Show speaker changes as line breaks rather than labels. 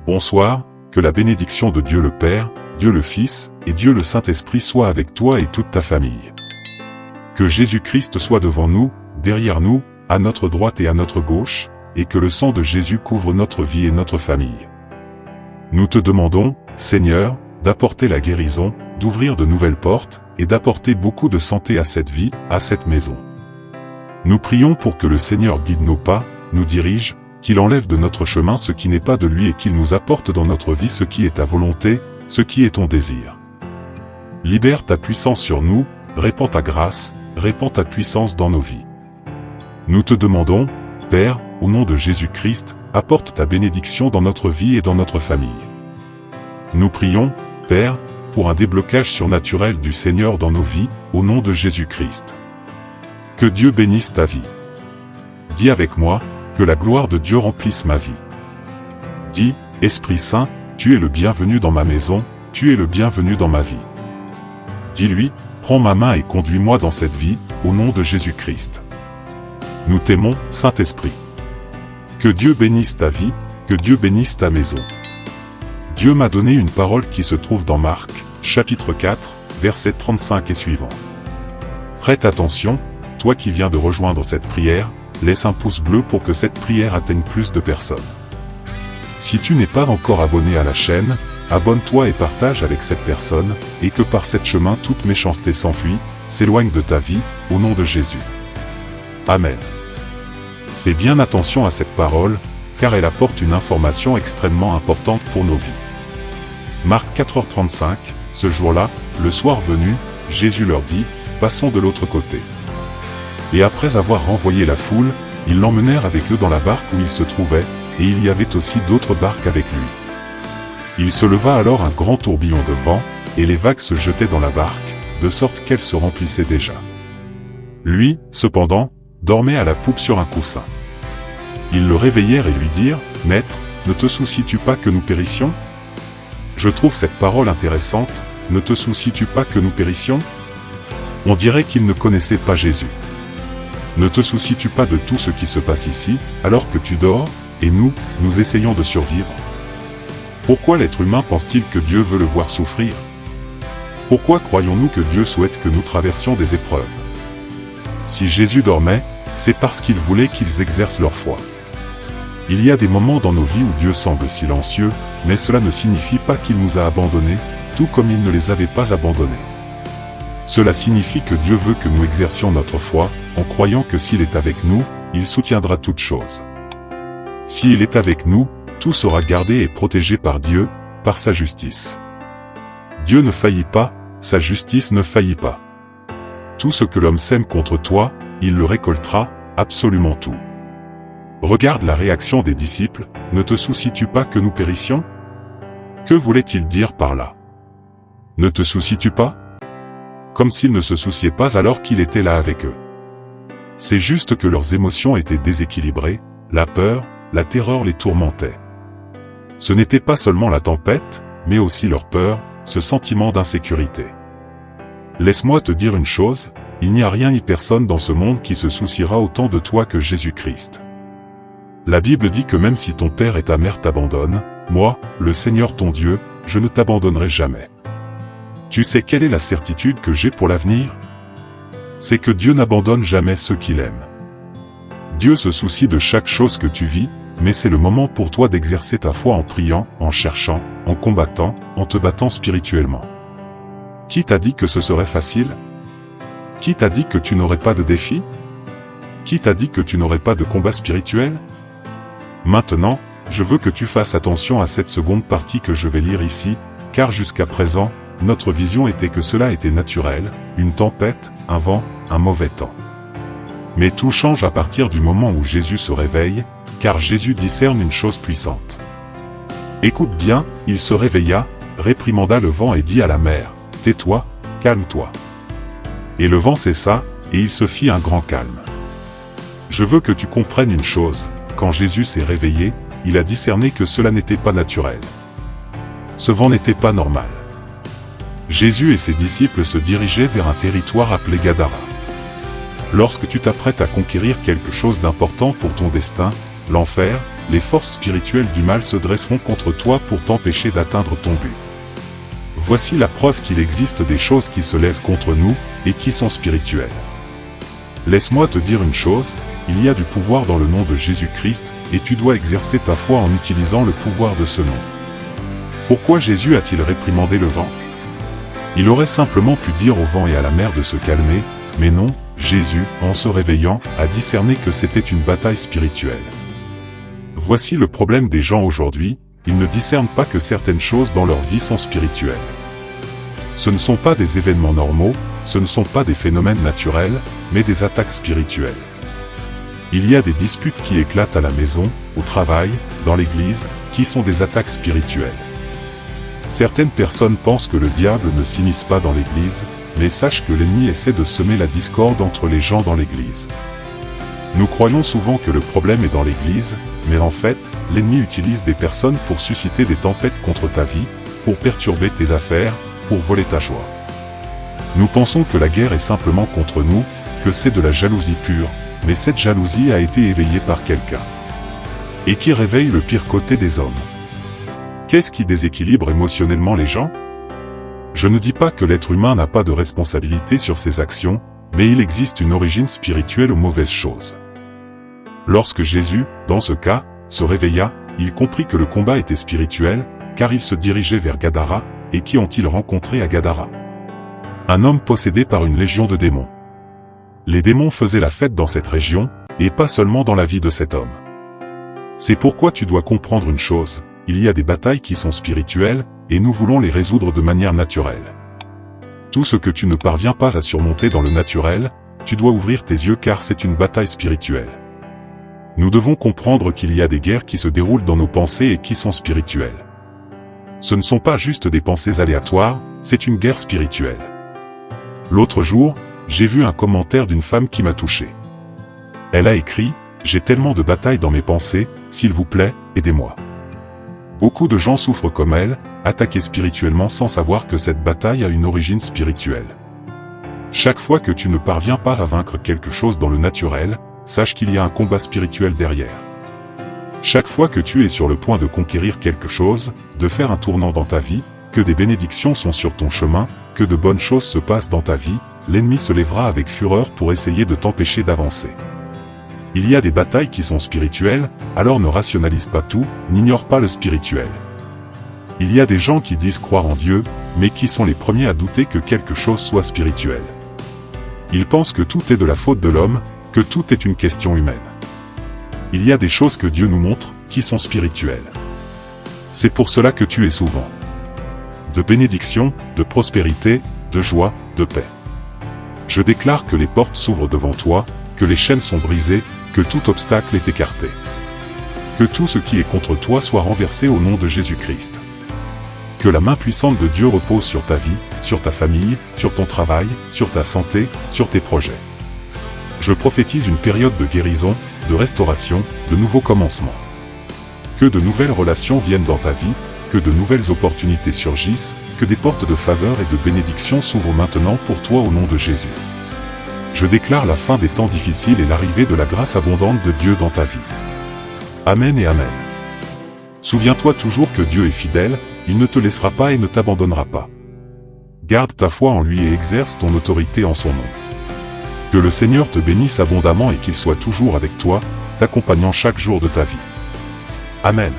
Bonsoir, que la bénédiction de Dieu le Père, Dieu le Fils, et Dieu le Saint-Esprit soit avec toi et toute ta famille. Que Jésus-Christ soit devant nous, derrière nous, à notre droite et à notre gauche, et que le sang de Jésus couvre notre vie et notre famille. Nous te demandons, Seigneur, d'apporter la guérison, d'ouvrir de nouvelles portes, et d'apporter beaucoup de santé à cette vie, à cette maison. Nous prions pour que le Seigneur guide nos pas, nous dirige, qu'il enlève de notre chemin ce qui n'est pas de lui et qu'il nous apporte dans notre vie ce qui est ta volonté, ce qui est ton désir. Libère ta puissance sur nous, répands ta grâce, répands ta puissance dans nos vies. Nous te demandons, Père, au nom de Jésus-Christ, apporte ta bénédiction dans notre vie et dans notre famille. Nous prions, Père, pour un déblocage surnaturel du Seigneur dans nos vies, au nom de Jésus-Christ. Que Dieu bénisse ta vie. Dis avec moi, que la gloire de Dieu remplisse ma vie. Dis, Esprit Saint, tu es le bienvenu dans ma maison, tu es le bienvenu dans ma vie. Dis-lui, prends ma main et conduis-moi dans cette vie, au nom de Jésus-Christ. Nous t'aimons, Saint-Esprit. Que Dieu bénisse ta vie, que Dieu bénisse ta maison. Dieu m'a donné une parole qui se trouve dans Marc, chapitre 4, versets 35 et suivants. Prête attention, toi qui viens de rejoindre cette prière, laisse un pouce bleu pour que cette prière atteigne plus de personnes. Si tu n'es pas encore abonné à la chaîne, abonne-toi et partage avec cette personne, et que par cette chemin toute méchanceté s'enfuit, s'éloigne de ta vie, au nom de Jésus. Amen. Fais bien attention à cette parole, car elle apporte une information extrêmement importante pour nos vies. Marc 4h35, ce jour-là, le soir venu, Jésus leur dit, « Passons de l'autre côté. » Et après avoir renvoyé la foule, ils l'emmenèrent avec eux dans la barque où il se trouvait, et il y avait aussi d'autres barques avec lui. Il se leva alors un grand tourbillon de vent, et les vagues se jetaient dans la barque, de sorte qu'elle se remplissait déjà. Lui, cependant, dormait à la poupe sur un coussin. Ils le réveillèrent et lui dirent, « Maître, ne te soucies-tu pas que nous périssions ?» Je trouve cette parole intéressante, « Ne te soucies-tu pas que nous périssions ?» On dirait qu'ils ne connaissaient pas Jésus. Ne te soucies-tu pas de tout ce qui se passe ici, alors que tu dors, et nous essayons de survivre? Pourquoi l'être humain pense-t-il que Dieu veut le voir souffrir? Pourquoi croyons-nous que Dieu souhaite que nous traversions des épreuves? Si Jésus dormait, c'est parce qu'il voulait qu'ils exercent leur foi. Il y a des moments dans nos vies où Dieu semble silencieux, mais cela ne signifie pas qu'il nous a abandonnés, tout comme il ne les avait pas abandonnés. Cela signifie que Dieu veut que nous exercions notre foi, en croyant que s'il est avec nous, il soutiendra toutes choses. S'il est avec nous, tout sera gardé et protégé par Dieu, par sa justice. Dieu ne faillit pas, sa justice ne faillit pas. Tout ce que l'homme sème contre toi, il le récoltera, absolument tout. Regarde la réaction des disciples, « Ne te soucies-tu pas que nous périssions ?» Que voulait-il dire par là? Ne te soucies-tu pas? Comme s'il ne se souciait pas alors qu'il était là avec eux. C'est juste que leurs émotions étaient déséquilibrées, la peur, la terreur les tourmentait. Ce n'était pas seulement la tempête, mais aussi leur peur, ce sentiment d'insécurité. Laisse-moi te dire une chose, il n'y a rien ni personne dans ce monde qui se souciera autant de toi que Jésus-Christ. La Bible dit que même si ton père et ta mère t'abandonnent, moi, le Seigneur ton Dieu, je ne t'abandonnerai jamais. Tu sais quelle est la certitude que j'ai pour l'avenir? C'est que Dieu n'abandonne jamais ceux qu'il aime. Dieu se soucie de chaque chose que tu vis, mais c'est le moment pour toi d'exercer ta foi en priant, en cherchant, en combattant, en te battant spirituellement. Qui t'a dit que ce serait facile? Qui t'a dit que tu n'aurais pas de défi? Qui t'a dit que tu n'aurais pas de combat spirituel? Maintenant, je veux que tu fasses attention à cette seconde partie que je vais lire ici, car jusqu'à présent, notre vision était que cela était naturel, une tempête, un vent, un mauvais temps. Mais tout change à partir du moment où Jésus se réveille, car Jésus discerne une chose puissante. Écoute bien, il se réveilla, réprimanda le vent et dit à la mer, « Tais-toi, calme-toi. » Et le vent cessa, et il se fit un grand calme. Je veux que tu comprennes une chose, quand Jésus s'est réveillé, il a discerné que cela n'était pas naturel. Ce vent n'était pas normal. Jésus et ses disciples se dirigeaient vers un territoire appelé Gadara. Lorsque tu t'apprêtes à conquérir quelque chose d'important pour ton destin, l'enfer, les forces spirituelles du mal se dresseront contre toi pour t'empêcher d'atteindre ton but. Voici la preuve qu'il existe des choses qui se lèvent contre nous, et qui sont spirituelles. Laisse-moi te dire une chose, il y a du pouvoir dans le nom de Jésus-Christ, et tu dois exercer ta foi en utilisant le pouvoir de ce nom. Pourquoi Jésus a-t-il réprimandé le vent? Il aurait simplement pu dire au vent et à la mer de se calmer, mais non, Jésus, en se réveillant, a discerné que c'était une bataille spirituelle. Voici le problème des gens aujourd'hui, ils ne discernent pas que certaines choses dans leur vie sont spirituelles. Ce ne sont pas des événements normaux, ce ne sont pas des phénomènes naturels, mais des attaques spirituelles. Il y a des disputes qui éclatent à la maison, au travail, dans l'église, qui sont des attaques spirituelles. Certaines personnes pensent que le diable ne s'immisce pas dans l'église, mais sache que l'ennemi essaie de semer la discorde entre les gens dans l'église. Nous croyons souvent que le problème est dans l'église, mais en fait, l'ennemi utilise des personnes pour susciter des tempêtes contre ta vie, pour perturber tes affaires, pour voler ta joie. Nous pensons que la guerre est simplement contre nous, que c'est de la jalousie pure, mais cette jalousie a été éveillée par quelqu'un. Et qui réveille le pire côté des hommes. Qu'est-ce qui déséquilibre émotionnellement les gens? Je ne dis pas que l'être humain n'a pas de responsabilité sur ses actions, mais il existe une origine spirituelle aux mauvaises choses. Lorsque Jésus, dans ce cas, se réveilla, il comprit que le combat était spirituel, car il se dirigeait vers Gadara, et qui ont-ils rencontré à Gadara? Un homme possédé par une légion de démons. Les démons faisaient la fête dans cette région, et pas seulement dans la vie de cet homme. C'est pourquoi tu dois comprendre une chose, il y a des batailles qui sont spirituelles, et nous voulons les résoudre de manière naturelle. Tout ce que tu ne parviens pas à surmonter dans le naturel, tu dois ouvrir tes yeux car c'est une bataille spirituelle. Nous devons comprendre qu'il y a des guerres qui se déroulent dans nos pensées et qui sont spirituelles. Ce ne sont pas juste des pensées aléatoires, c'est une guerre spirituelle. L'autre jour, j'ai vu un commentaire d'une femme qui m'a touché. Elle a écrit « J'ai tellement de batailles dans mes pensées, s'il vous plaît, aidez-moi ». Beaucoup de gens souffrent comme elle, attaqués spirituellement sans savoir que cette bataille a une origine spirituelle. Chaque fois que tu ne parviens pas à vaincre quelque chose dans le naturel, sache qu'il y a un combat spirituel derrière. Chaque fois que tu es sur le point de conquérir quelque chose, de faire un tournant dans ta vie, que des bénédictions sont sur ton chemin, que de bonnes choses se passent dans ta vie, l'ennemi se lèvera avec fureur pour essayer de t'empêcher d'avancer. Il y a des batailles qui sont spirituelles, alors ne rationalise pas tout, n'ignore pas le spirituel. Il y a des gens qui disent croire en Dieu, mais qui sont les premiers à douter que quelque chose soit spirituel. Ils pensent que tout est de la faute de l'homme, que tout est une question humaine. Il y a des choses que Dieu nous montre, qui sont spirituelles. C'est pour cela que tu es souvent de bénédiction, de prospérité, de joie, de paix. Je déclare que les portes s'ouvrent devant toi, que les chaînes sont brisées, que tout obstacle est écarté. Que tout ce qui est contre toi soit renversé au nom de Jésus-Christ. Que la main puissante de Dieu repose sur ta vie, sur ta famille, sur ton travail, sur ta santé, sur tes projets. Je prophétise une période de guérison, de restauration, de nouveaux commencements. Que de nouvelles relations viennent dans ta vie, que de nouvelles opportunités surgissent, que des portes de faveur et de bénédiction s'ouvrent maintenant pour toi au nom de Jésus. Je déclare la fin des temps difficiles et l'arrivée de la grâce abondante de Dieu dans ta vie. Amen et Amen. Souviens-toi toujours que Dieu est fidèle, il ne te laissera pas et ne t'abandonnera pas. Garde ta foi en lui et exerce ton autorité en son nom. Que le Seigneur te bénisse abondamment et qu'il soit toujours avec toi, t'accompagnant chaque jour de ta vie. Amen.